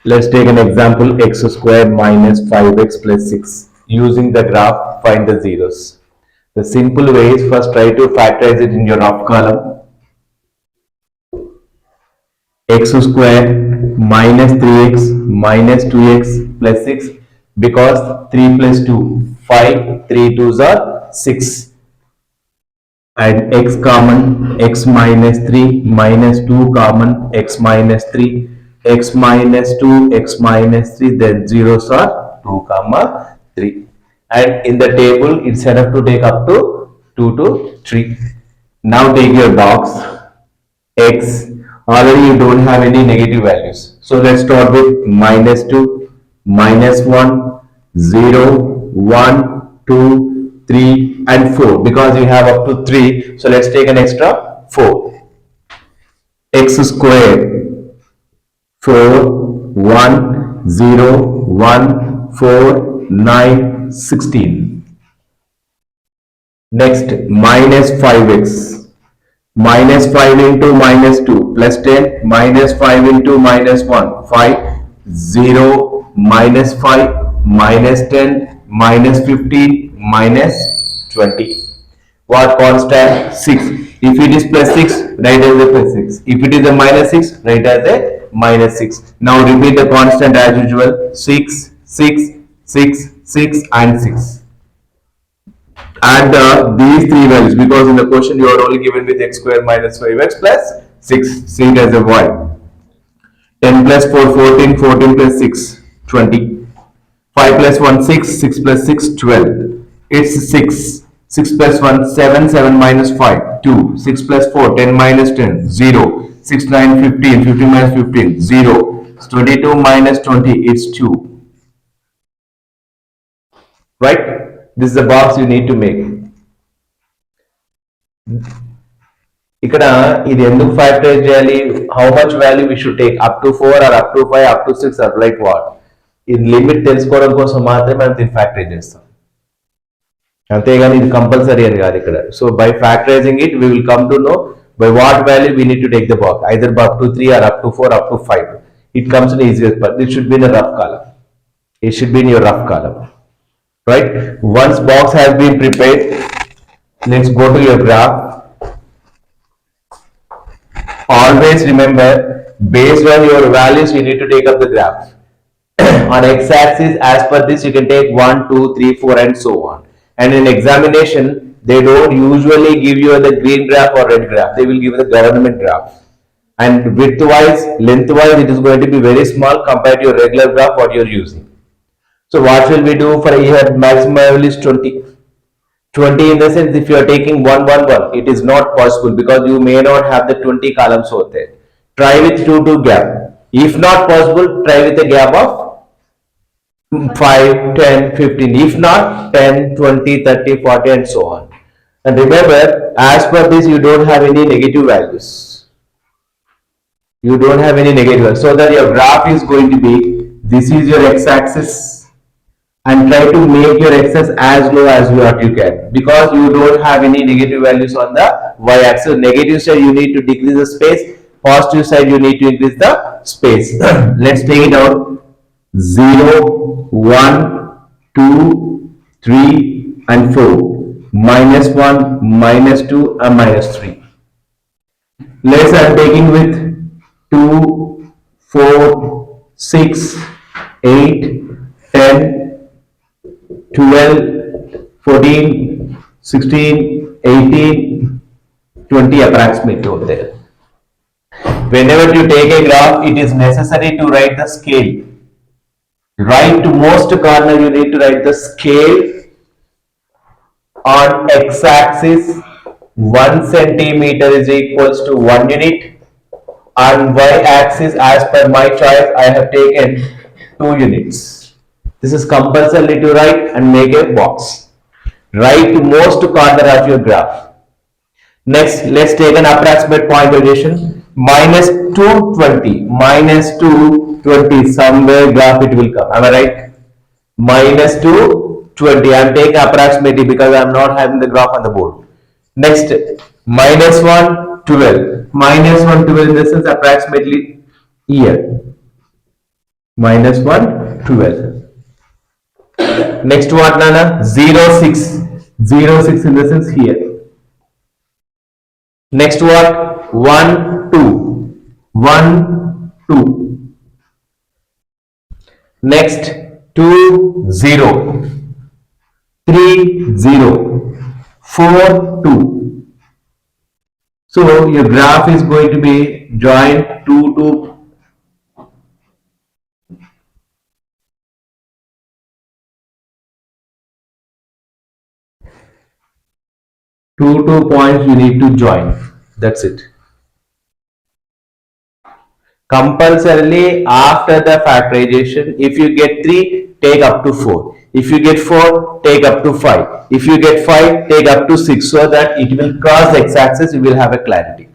Let's take an example, x squared minus 5x plus 6. Using the graph, find the zeros. The simple way is first try to factorize it in your rough column. X squared minus 3x minus 2x plus 6, because 3 plus 2, 5, 3 2s are 6. And x common, x minus 3 minus 2 common, x minus 3, x minus 2, x minus 3, then zeros are 2 comma 3. And in the table it's enough to take up to 2 to 3. Now take your box. X, already you don't have any negative values, so let's start with minus 2, minus 1, 0, 1, 2, 3 and 4, because you have up to 3, so let's take an extra 4. X squared 4, 1, 0, 1, 4, 9, 16. Next, minus 5x. Minus 5 into minus 2 plus 10, minus 5 into minus 1, 5, 0, minus 5, minus 10, minus 15, minus 20. What constant? 6. If it is plus 6, write as a plus 6. If it is a minus 6, write as a minus 6. Now repeat the constant as usual. 6, 6, 6, 6 and 6. Add these three values, because in the question you are only given with x square minus 5x plus 6. See it as a y. 10 plus 4, 14, 14 plus 6, 20. 5 plus 1, 6, 6 plus 6, 12. It's 6. 6 plus 1, 7, 7 minus 5, 2. 6 plus 4, 10 minus 10, 0. 6, 9, 15, 15 minus 15, 0. 22 minus 20, it's 2. Right? This is the box you need to make. ఇక్కడ ఇది ఎందుకు factorise చేయాలి? How much value we should take, up to 4 or up to 5 up to 6 or like what? ఇది limit తెలుసుకోవడం కోసం మాత్రమే మనం దీన్ని ఫ్యాక్టరైజ్ చేస్తాం, అంతేగాని ఇది కంపల్సరీ అని కాదు ఇక్కడ. So by factorizing it we will come to know by what value we need to take the box, either up to 3 or up to 4 up to 5. It comes in easiest part. This should be in a rough column. It should be in your rough column. Right? Once box has been prepared, let's go to your graph. Always remember, based on your values you need to take up the graph. On x-axis, as per this you can take 1, 2, 3, 4 and so on. And in examination they don't usually give you the green graph or red graph, they will give the government graph. And width wise, length wise, it is going to be very small compared to your regular graph what you are using. So what will we do? For here maximum value is 20. 20 in the sense, if you are taking 1, 1, 1, it is not possible because you may not have the 20 columns over there. Try with 2, 2 gap. If not possible, try with a gap of 5, 10, 15. If not, 10, 20, 30, 40 and so on. And remember, as per this, you don't have any negative values. You don't have any negative values. So that your graph is going to be, this is your x-axis. And try to make your x-axis as low as what you can, because you don't have any negative values on the y-axis. Negative side you need to decrease the space, positive side you need to increase the space. Let's take it out. 0, 1, 2, 3 and 4. Minus 1, minus 2 and minus 3. Let's I'm taking with 2, 4, 6, 8, 10, 12, 14, 16, 18, 20 approximately over there. Whenever you take a graph, it is necessary to write the scale. Right to most corner you need to write the scale. On x-axis 1 centimeter is equals to 1 unit. On y-axis, as per my choice, I have taken 2 units. This is compulsory to write and make a box. Write to most corner of your graph. Next, let's take an approximate point variation. Minus 220. Minus 220. Somewhere graph it will come. Am I right? Minus 220. I am taking approximately because I am not having the graph on the board. Next, minus 1, 12. Minus 1, 12 in the sense approximately here. Minus 1, 12. Next what, Nana? 0, 6. 0, 6 in the sense here. Next what? 1, 2. 1, 2. Next, 2, 0. 3, 0. 4, 2. So your graph is going to be joined 2 to 2 points you need to join. That's it. Compulsorily after the factorization, if you get 3, take up to 4. If you get 4, take up to 5. If you get 5, take up to 6, so that it will cross the x-axis, you will have a clarity.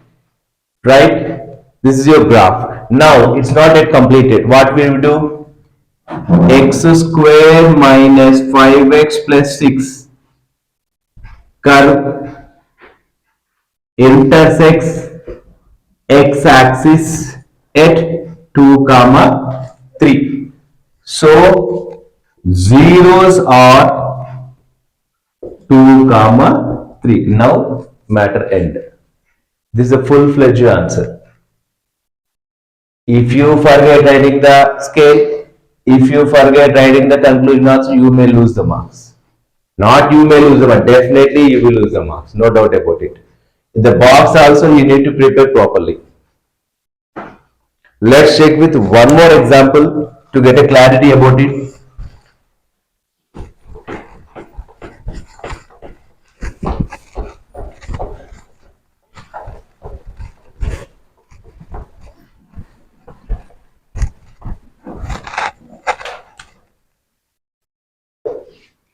Right? This is your graph. Now, it's not yet completed. What we will do? X square minus 5x plus 6 curve intersects x-axis at 2 comma 3. So zeros are 2 comma 3. Now matter end. This is a full-fledged answer. If you forget writing the scale, if you forget writing the conclusion also, you may lose the marks. Not you may lose the marks, definitely you will lose the marks, no doubt about it. In the box also you need to prepare properly. Let's check with one more example to get a clarity about it.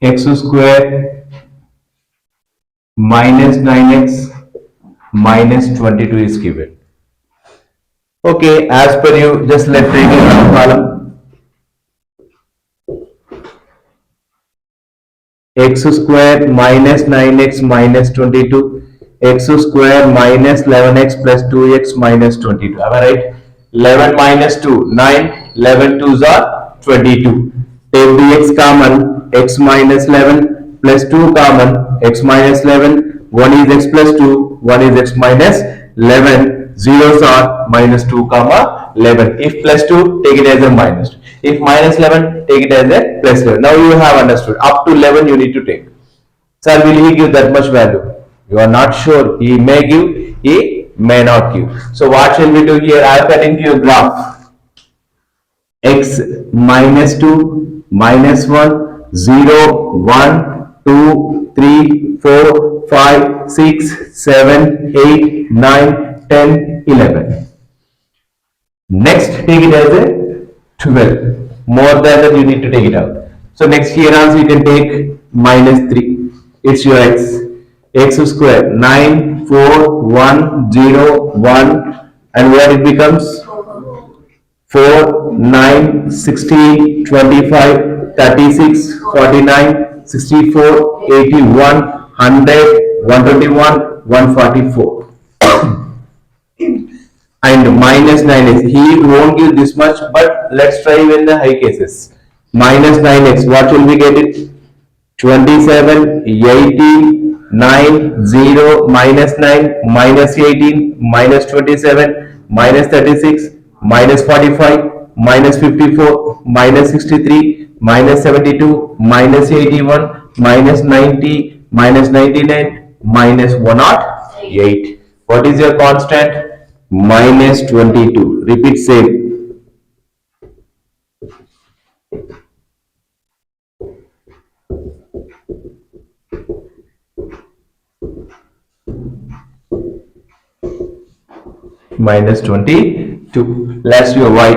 X square minus 9x minus 22 is given. Okay, as per you, just let take it down column. X square minus 9x minus 22, x square minus 11x plus 2x minus 22. Am I right? 11 minus 2, 9, 11 2s are 22. Take the x common, x minus 11 plus 2 common, x minus 11, 1 is x plus 2, 1 is x minus 11, zeros are minus 2 comma 11. If plus 2, take it as a minus 2. If minus 11, take it as a plus 11. Now you have understood. Up to 11 you need to take. Sir, will he give that much value? You are not sure. He may give, he may not give. So what shall we do here? I am cutting to your graph. X minus 2, minus 1, 0, 1, 2, 3, 4, 5, 6, 7, 8, 9, 10, 11. Next, take it as a 12. More than that, you need to take it out. So next here also you can take minus 3. It's your x. X square 9, 4, 1, 0, 1, and what it becomes? 4, 9, 16, 25, 36, 49, 64, 81, 100, 121, 144. And minus 9x. He won't give this much, but let's try in the high cases. Minus 9x, what will we get it? 27, 18, 9, 0, minus 9, minus 18, minus 27, minus 36, minus 45, minus 54, minus 63, minus 72, minus 81, minus 90, minus 99, minus 108. What is your constant? Minus 22. Repeat same. Minus 22. Let's do a y.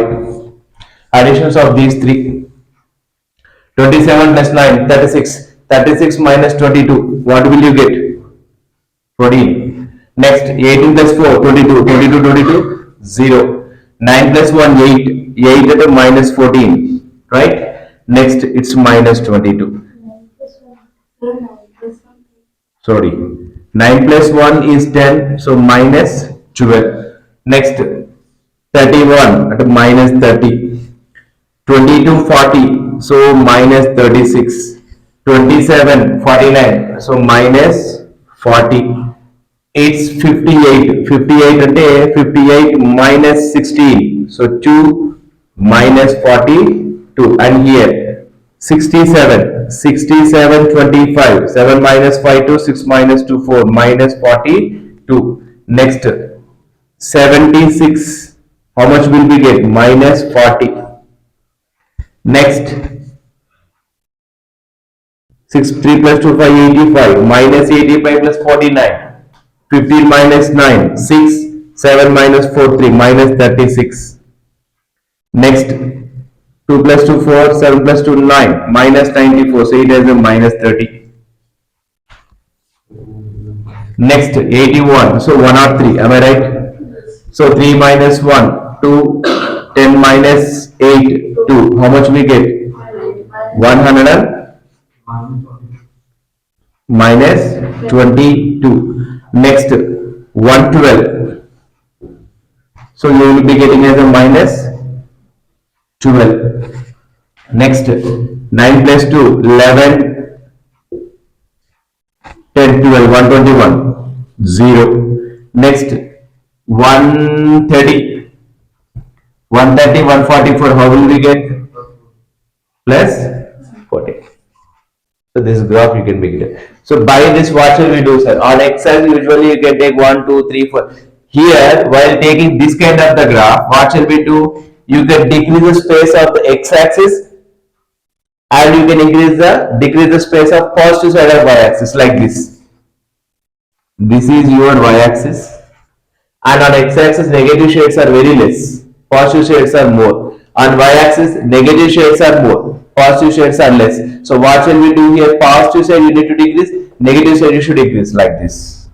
Additions of these three. 27 plus 9, 36. 36 minus 22. What will you get? 14. Next, 18 plus 4, 22. 22, 22, 0. 9 plus 1, 8. 8 at minus 14. Right? Next, it's minus 22. Sorry. 9 plus 1 is 10, so minus 12. Next, 31 at minus 30. 22 40, so minus 36. 27 49, so minus 40. It's 58. 58 ante 58 minus 16, so 2 minus 42. And here 67. 67 25. 7 minus 5 2, 6 minus 2 4, minus 42. Next, 76. How much will we get? Minus 40. Next, 6 3 plus 2 5 85, minus 85 plus 49. 15 minus 9 6, 7 minus 4 3, minus 36. Next, 2 plus 2 4, 7 plus 2 9, minus 94, so it has a minus 30. Next, 81, so 103, am I right? So 3 minus 1 2, 10 minus 8 2, how much we get? 100 and minus 22. Next, 112, so you will be getting as a minus 12. Next, 9 plus 2 11, 10 12, 121 0. Next, 130, 130 144, how will we get? Plus 40. So this graph you can make it. So by this, what shall we do, sir? On Excel, usually you can take 1, 2, 3, 4. Here, while taking this kind of the graph, what shall we do? You can decrease the space of the x-axis and you can decrease the space of positive side of y-axis like this. This is your y-axis, and on x-axis negative shades are very less, positive shades are more. On y-axis negative shades are more, positive shades are less. So what shall we do here? Positive side you need to decrease, negative side you should increase like this.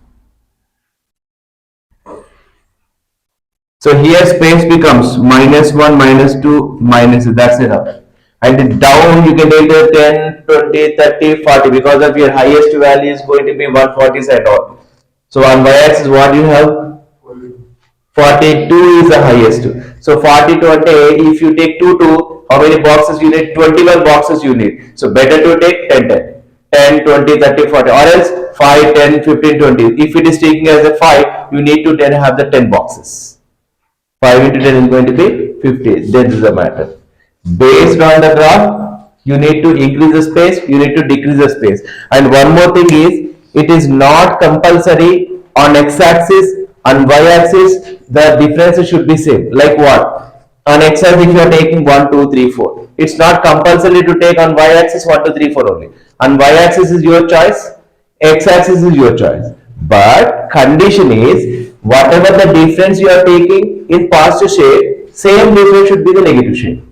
So here space becomes minus 1, minus 2, minus, that's enough. And down you can take the 10, 20, 30, 40, because of your highest value is going to be 140 side on. So on y-axis what you have? 42 is the highest. So 42 and if you take 2, how many boxes you need? 21 boxes you need. So better to take 10, 10. 10, 20, 30, 40, or else 5, 10, 15, 20. If it is taking as a 5, you need to then have the 10 boxes. 5 into 10 is going to be 50. That is the matter. Based on the graph, you need to increase the space, you need to decrease the space. And one more thing is, it is not compulsory on x-axis, on y-axis, the difference should be same. Like what? On x-axis, if you are taking 1, 2, 3, 4, it's not compulsory to take on y-axis 1, 2, 3, 4 only. On y-axis is your choice, x-axis is your choice. But condition is, whatever the difference you are taking in positive shade, same difference should be the negative shade.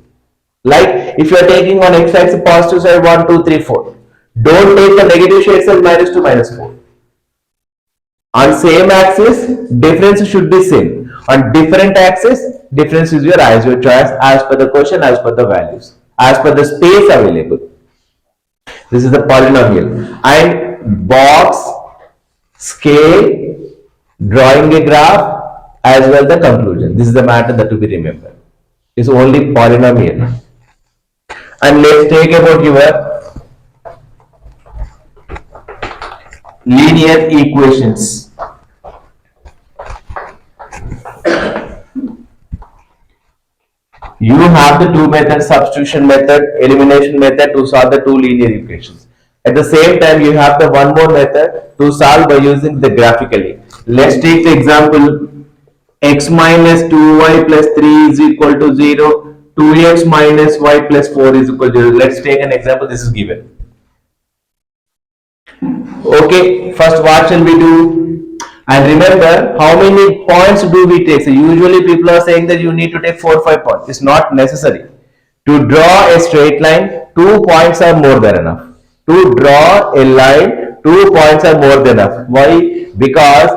Like if you are taking on x-axis positive side 1, 2, 3, 4, don't take the negative shades as minus 2, minus 4. On same axis, difference should be same. On different axis, difference is your choice as per the question, as per the values, as per the space available. This is the polynomial. And box, scale, drawing a graph, as well the conclusion. This is the matter that to be remembered. It's only polynomial. And let's take about your linear equations. You have the two methods, substitution method, elimination method, to solve the two linear equations. At the same time, you have the one more method to solve by using the graphically. Let's take the example, x minus 2y plus 3 is equal to 0. 2x minus y plus 4 is equal to 0. Let's take an example. This is given. Okay, first what shall we do? And remember, how many points do we take? So usually people are saying that you need to take 4 or 5 points. It's not necessary. To draw a straight line, 2 points are more than enough. To draw a line, 2 points are more than enough. Why? Because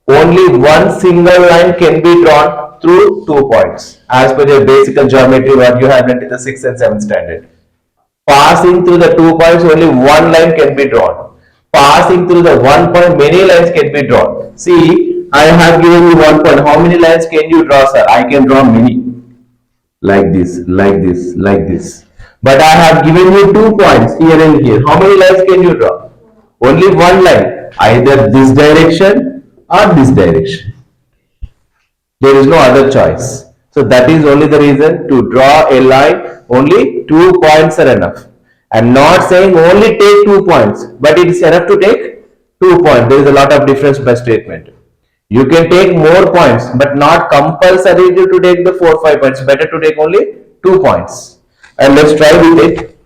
only one single line can be drawn through 2 points, as per your basic geometry what you have learned in the 6th and 7th standard. Passing through the 2 points, only one line can be drawn. passing through the one point, many lines can be drawn. See, I have given you 1 point. How many lines can you draw, sir? I can draw many. Like this, like this, like this. But I have given you 2 points here and here. How many lines can you draw? Only one line. Either this direction or this direction. There is no other choice. So that is only the reason to draw a line. Only 2 points are enough. And not saying only take 2 points, but it is enough to take 2 points. There is a lot of difference by statement. You can take more points, but not compulsory to take the 4-5 points. Better to take only 2 points. And let's try with it.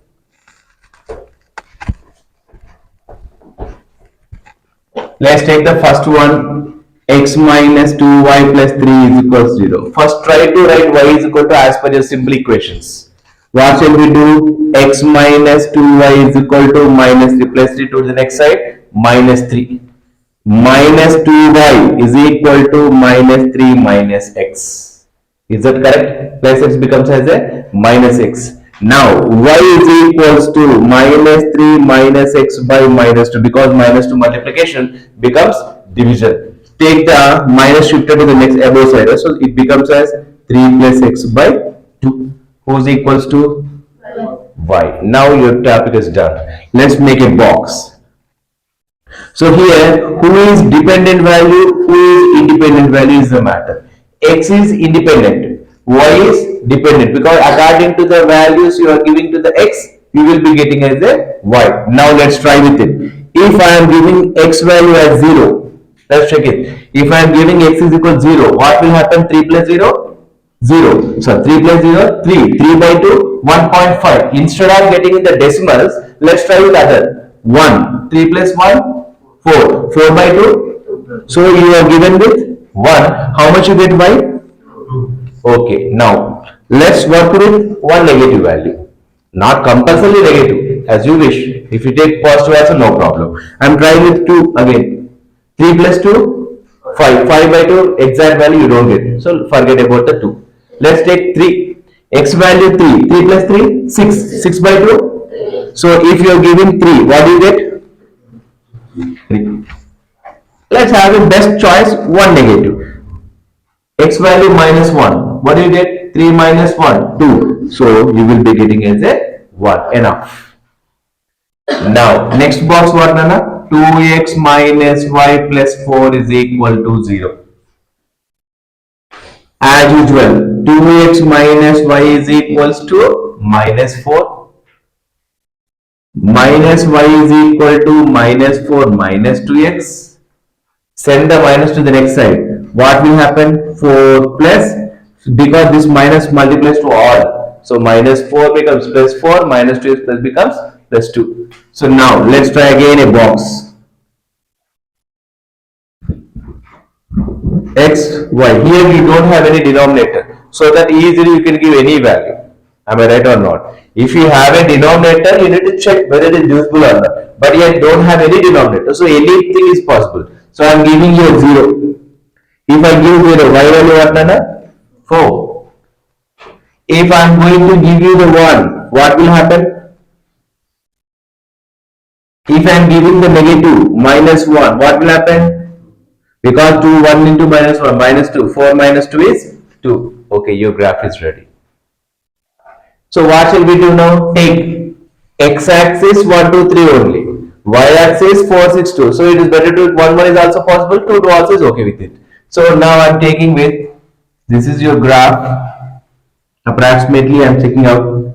Let's take the first one. X minus 2y plus 3 is equal to 0. First try to write y is equal to as per your simple equations. What shall we do? X minus 2y is equal to minus 3 plus 3 to the next side. Minus 3. Minus 2y is equal to minus 3 minus x. Is that correct? Plus x becomes as a minus x. Now y is equals to minus 3 minus x by minus 2, because minus 2 multiplication becomes division. Take the minus shifted to the next above side, so it becomes as 3 plus x by 2, who's equals to y. Now your topic is done. Let's make a box. So here, who is dependent value, who is independent value is the matter. X is independent, y is dependent, because according to the values you are giving to the x, you will be getting as a y. Now let's try with it. If I am giving x value as 0, let's check it. If I am giving x is equal to 0, what will happen? 3 plus 0? 0. So 3 plus 0? 3. 3 by 2? 1.5. Instead of getting in the decimals, let's try with other. 1. 3 plus 1? 4. 4 by 2? So you are given with 1. How much you get by? Okay. Now, let's work with one negative value. Not compulsorily negative, as you wish. If you take positive also, no problem. I am trying with 2 again. 3 plus 2? 5. 5 by 2, exact value you don't get. So forget about the 2. Let's take 3. X value 3. 3 plus 3? 6. 6 by 2? So if you are giving 3, what do you get? 3. Let's have a best choice, one negative. X value minus 1. What do you get? 3 minus 1? 2. So you will be getting as a 1. Enough. Now, next box what, Nana? 2x minus y plus 4 is equal to 0. As usual, 2x minus y is equals to minus 4. Minus y is equal to minus 4 minus 2x. Send the minus to the next side. What will happen? 4 plus, because this minus multiplies to all. So minus 4 becomes plus 4, minus 2x plus becomes plus 2. So now let's try again a box. X, y. Here you don't have any denominator, so that easily you can give any value. Am I right or not? If you have a denominator, you need to check whether it is divisible or not. But yet don't have any denominator, so anything is possible. So I am giving you a 0. If I give 0, y value what, Nana? 4. If I am going to give you the 1, what will happen? If I am giving the negative minus 1, what will happen? Because 2, 1 into minus 1, minus 2, 4 minus 2 is 2. Okay, your graph is ready. So what shall we do now? Take x-axis 1, 2, 3 only. Y-axis 4, 6, 2. So it is better to 1, 1 is also possible, 2, 2 also is okay with it. So now I am taking with, this is your graph. Approximately I am checking out.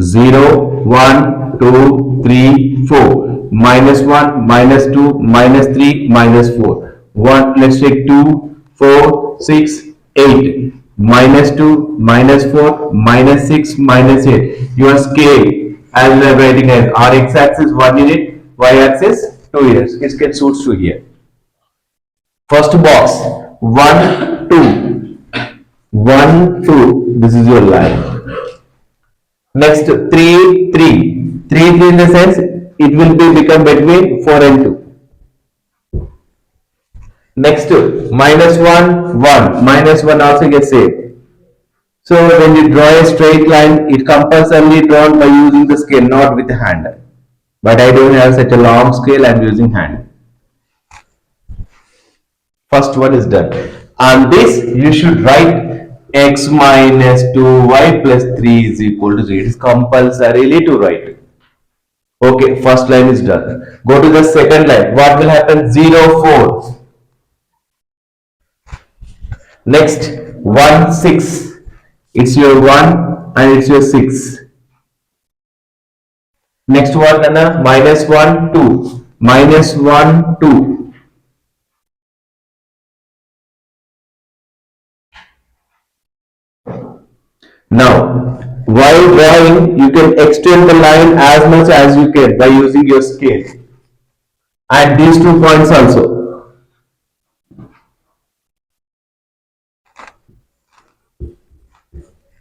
0, 1, 2, 3, 4. Minus 1, minus 2, minus 3, minus 4. 1, let's take 2, 4, 6, 8. Minus 2, minus 4, minus 6, minus 8. Your scale, as we are writing as our x-axis 1 unit, y-axis 2 units. It can suits to here. First box, 1, 2. 1, 2. This is your line. Next 3, 3. 3, 3 in the sense it will become between 4 and 2. Next minus 1, 1. Minus 1 also gets saved. So when you draw a straight line, it compulsorily drawn by using the scale, not with the hand. But I don't have such a long scale, I'm using hand. First one is done. On this, you should write x minus 2y plus 3 is equal to 0. It is compulsorily to write. Okay, first line is done. Go to the second line. What will happen? 0, 4. Next, 1, 6. It's your 1 and it's your 6. Next one, Nana, minus 1, 2. Minus 1, 2. Now, while drawing, you can extend the line as much as you can by using your scale. At these 2 points also.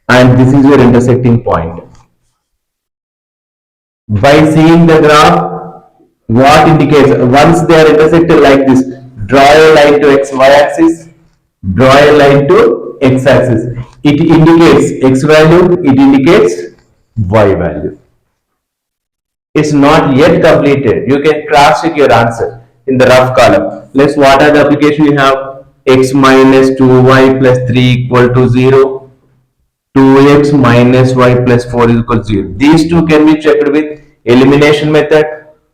And this is your intersecting point. By seeing the graph, what indicates, once they are intersected like this, draw a line to xy axis, draw a line to x axis. It indicates x value, it indicates y value. It's not yet completed. You can cross check your answer in the rough column. Let's, what are the application you have? X minus 2y plus 3 equal to 0. 2x minus y plus 4 is equal to 0. These two can be checked with elimination method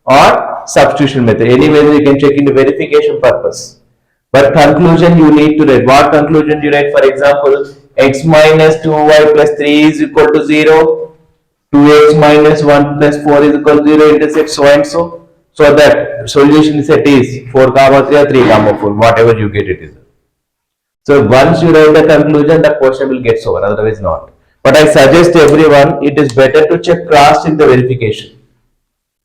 or substitution method. Anyway, you can check in the verification purpose. But conclusion you need to write. What conclusion do you write? For example, x minus 2y plus 3 is equal to 0. 2x minus 1 plus 4 is equal to 0 intersect so and so. So that solution set is 4 comma 3 or 3 comma 4, whatever you get it is. So once you write the conclusion, the question will get over, otherwise not. But I suggest everyone, it is better to check cross in the verification.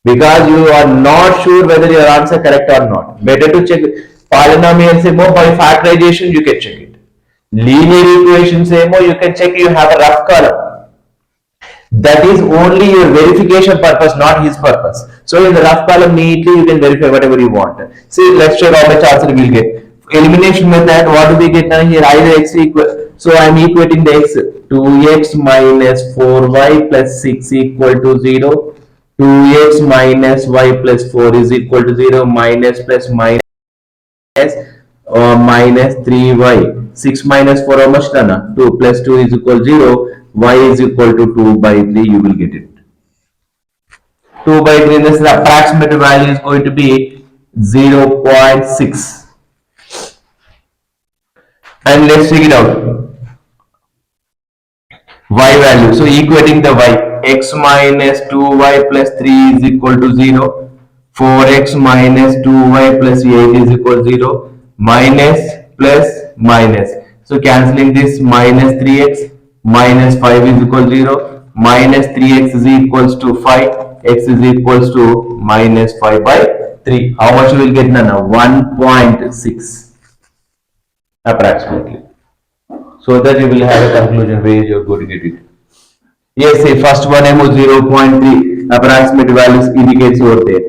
Because you are not sure whether your answer correct or not. Better to check polynomials by factorization, you can check it. Linear equations you can check, you have a rough column. That is only your verification purpose, not his purpose. So in the rough column, neatly you can verify whatever you want. See, let's check how much answer we will get. Elimination method, what do we get now here? Either x equal, so I am equating the x. 2x minus 4y plus 6 equal to 0. 2x minus y plus 4 is equal to 0. Minus plus minus minus 3y. 6 minus 4, how much done? 2 plus 2 is equal to 0. Y is equal to 2 by 3, you will get it. 2 by 3, this approximate value is going to be 0.6. And let's take it out. Y value. So equating the y. X minus 2y plus 3 is equal to 0. 4x minus 2y plus 8 is equal to 0. Minus plus minus. So cancelling this, minus 3x minus 5 is equal to 0. Minus 3x is equals to 5. X is equals to minus 5 by 3. How much you will get now? 1.6. Approximately. So that you will have a conclusion where you are going to get it. Yes, say first one MO 0.3 approximate values indicates over there.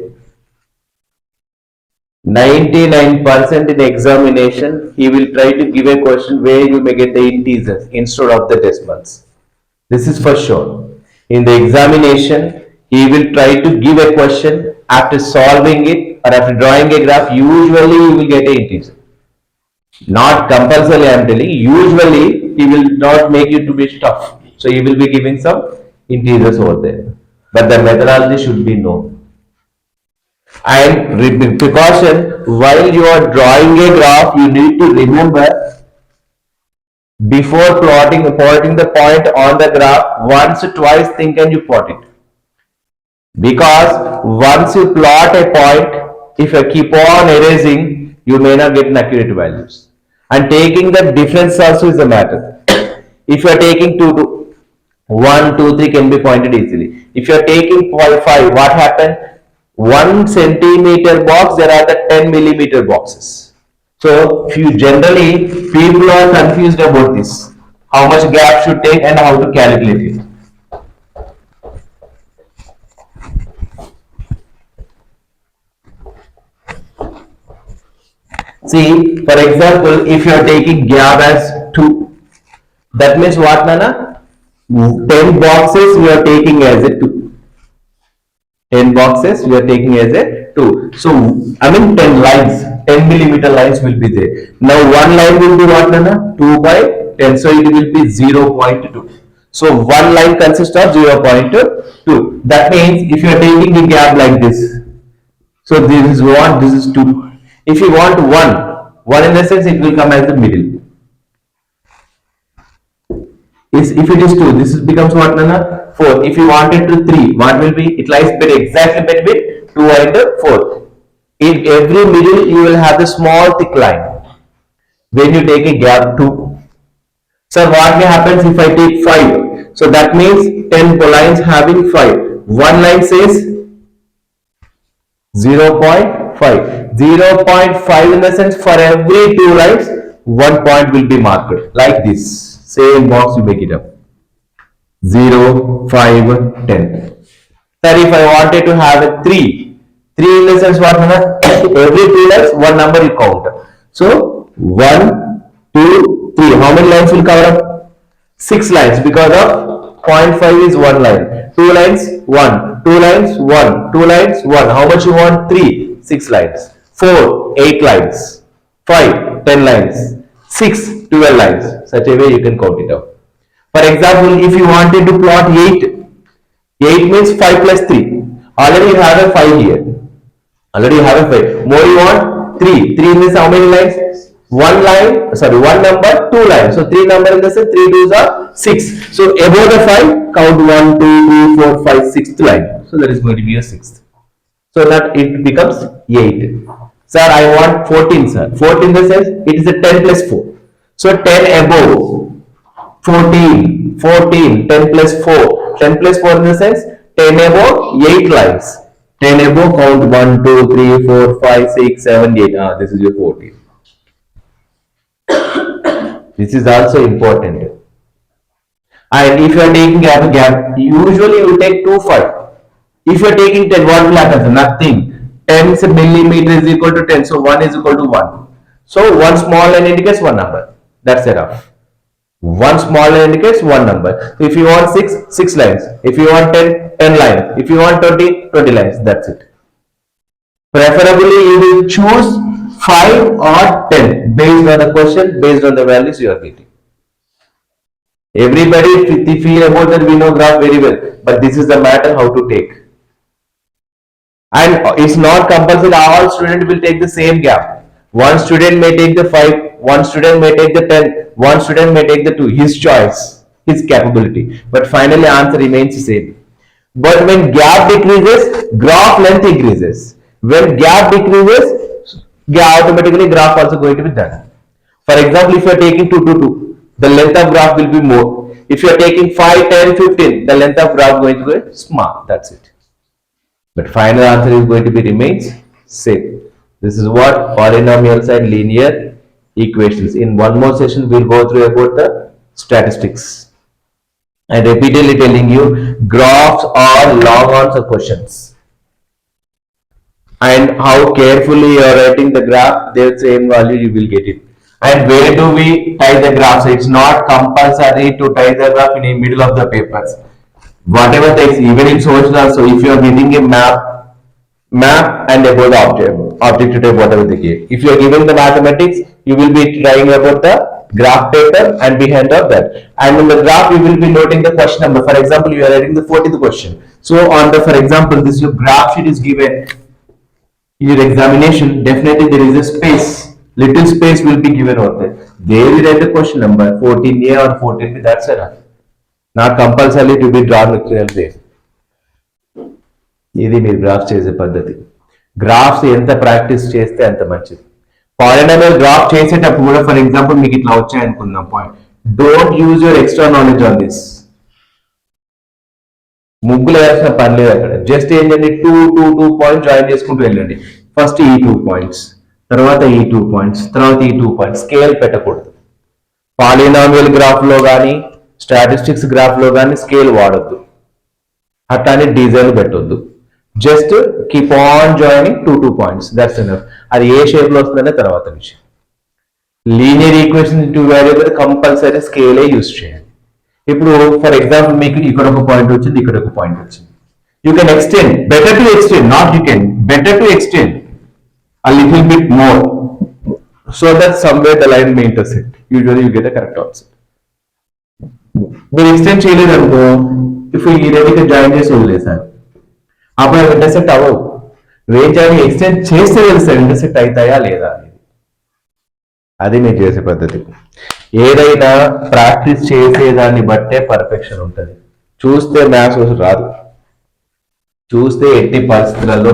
99% in examination, he will try to give a question where you may get the integers instead of the decimals. This is for sure. In the examination, he will try to give a question after solving it or after drawing a graph. Usually, you will get an integer. Not compulsorily, I am telling. Usually, he will not make you to be tough. So, he will be giving some integers over there. But the methodology should be known. And precaution, while you are drawing a graph, you need to remember before plotting the point on the graph, once or twice think and you plot it. Because once you plot a point, if you keep on erasing, you may not get accurate values. And taking the difference also is a matter. If you are taking 2, 1, 2, 3 can be pointed easily. If you are taking 0.5, what happened? 1 centimeter box, there are the 10 millimeter boxes. So, generally, people are confused about this. How much gap should take and how to calculate it. See, for example, if you are taking gap as 2, That means what, Nana? 10 boxes we are taking as a 2. 10 boxes we are taking as a 2. So I mean 10 lines, 10 millimeter lines will be there. Now one line will be what, Nana? 2 by 10, so it will be 0.2. So one line consists of 0.2. That means if you are taking a gap like this, so this is 1, this is 2. If you want 1 in the sense, it will come as the middle. If it is 2, this is becomes what, Nana? 4. If you want it to 3, what will be? It lies exactly between 2 and 4. In every middle you will have the small thick line when you take a gap 2. So what may happens if I take 5? So that means 10 lines having 5. One line says 0.5. 0.5 in the sense, for every 2 lines 1 point will be marked like this. Same box you make it up. 0, 5, 10. Sir, if I wanted to have a 3 in the sense what? Every 2 lines 1 number you count. So 1, 2, 3. How many lines will cover up? 6 lines, because of 0.5 is 1 line. 2 lines 1, 2 lines 1, 2 lines 1. How much you want? 3, 6 lines. 4, 8 lines. 5, 10 lines. 6, 12 lines. Such a way you can count it out. For example, if you wanted to plot 8 means 5 plus 3. Already you have a 5 here. Already you have a 5. More you want? 3. 3 means how many lines? 1 line, sorry, 1 number, 2 lines. So 3 number in the sense, 3 2s are 6. So above the 5, count 1, 2, 3, 4, 5, 6th line. So that is going to be a 6th. So that it becomes 8. Sir, I want 14, sir. 14 in the sense, it is a 10 plus 4. So 10 above, 14, 14, 10 plus 4. 10 plus 4 in the sense, 10 above, 8 lines. 10 above, count 1, 2, 3, 4, 5, 6, 7, 8. This is your 14. This is also important. And if you are taking a gap, usually you take 2, 5. If you are taking 10, what will happen? Nothing. 10 millimeter is equal to 10, so 1 is equal to 1. So 1 small line indicates 1 number. That's enough. 1 small line indicates 1 number. So if you want 6 lines. If you want 10 lines. If you want 20 lines. That's it. Preferably you will choose 5 or 10 based on the question, based on the values you are getting. Everybody feel about that we know graph very well, but this is the matter how to take. And it's not compulsory all students will take the same gap. One student may take the 5, one student may take the 10, one student may take the 2. His choice, his capability. But finally answer remains the same. But when gap decreases, graph length increases. When gap decreases, automatically graph also going to be done. For example, if you are taking 2 to 2, the length of graph will be more. If you are taking 5, 10, 15, the length of graph going to be small. That's it. But final answer is going to be remains same. This is what polynomials and linear equations. In one more session, we'll go through about the statistics. And repeatedly telling you, graphs are long answer questions. And how carefully you are writing the graph, their same value you will get it. And where do we tie the graphs? It's not compulsory to tie the graph in the middle of the papers. Whatever text, even in social also, if you are giving a map and about the object type, whatever they give. If you are giving the mathematics, you will be trying about the graph paper and behind of that. And in the graph, you will be noting the question number. For example, you are writing the 40th question. So on the, for example, this your graph sheet is given in your examination. Definitely there is a space. Little space will be given out there. There you write the question number 14A or 14B. That's enough. Not compulsory to be drawn literal there. ఇది మీరు graph చేసే పద్ధతి. Graphs ఎంత practice చేస్తే అంత మంచిది. Polynomial graph చేసేటప్పుడు కూడా ఫర్ ఎగ్జాంపుల్ మీకు ఇట్లా వచ్చాయనుకుందాం point, don't use your extra knowledge on this. ముగ్గులు వేయాల్సిన పని లేదు అక్కడ. జస్ట్ ఏంటంటే 2 పాయింట్స్ జాయిన్ చేసుకుంటూ వెళ్ళండి. ఫస్ట్ ఈ 2 పాయింట్స్, తర్వాత ఈ 2 పాయింట్స్, తర్వాత ఈ 2 పాయింట్స్. స్కేల్ పెట్టకూడదు. పాలినామియల్ గ్రాఫ్ లో కానీ స్టాటిస్టిక్స్ గ్రాఫ్ లో కానీ స్కేల్ వాడొద్దు. అట్లానే డిజైన్ పెట్టొద్దు. Just keep on joining 2 points. That's enough. అది ఏ షేప్ లో వస్తుందనే తర్వాత విషయం. Linear equation into variable compulsory స్కేలే యూస్ చేయాలి. ఇప్పుడు ఫర్ ఎగ్జాంపుల్ మీకు ఇక్కడ ఒక పాయింట్ వచ్చింది, ఇక్కడ ఒక పాయింట్ వచ్చింది. You can extend, better to extend, not you can, better to extend a little bit more so that somewhere the line may intersect. Usually you get a correct answer. మీరు extend చేయలేదు అనుకో, ఇప్పుడు ఈ రెండింటికి join చేసి వదిలేసారు, అప్పుడు అవి ఇంటర్సెక్ట్ అవ్వవు. ఏం చేయాలి, ఎక్స్టెండ్ చేస్తే తెలుస్తారు ఇంటర్సెక్ట్ అవుతాయా లేదా అనేది. అది మీరు చేసే పద్ధతి. ఏదైనా ప్రాక్టీస్ చేసేదాన్ని బట్టే పర్ఫెక్షన్ ఉంటుంది. చూస్తే మ్యాథ్స్ రాదు, చూస్తే ఎట్టి పరిస్థితులలో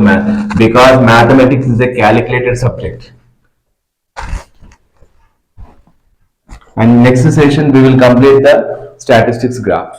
because mathematics is a calculated subject. And next session we will complete the statistics graph.